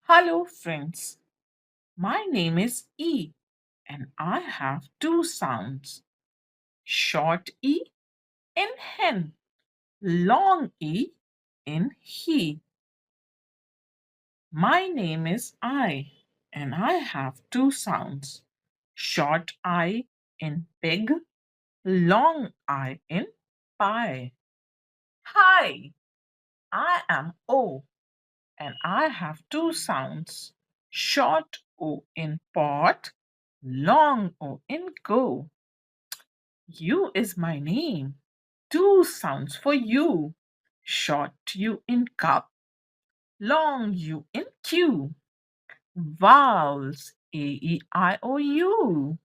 Hello, friends. My name is E, and I have two sounds short E in hen, long E in he. My name is I, and I have two sounds short I in pig, long I in pie. Hi, I am O, and I have two sounds short O in pot, long O in go. You is my name. Two sounds for you. Short U in cup, long U in queue. Vowels A E I O U.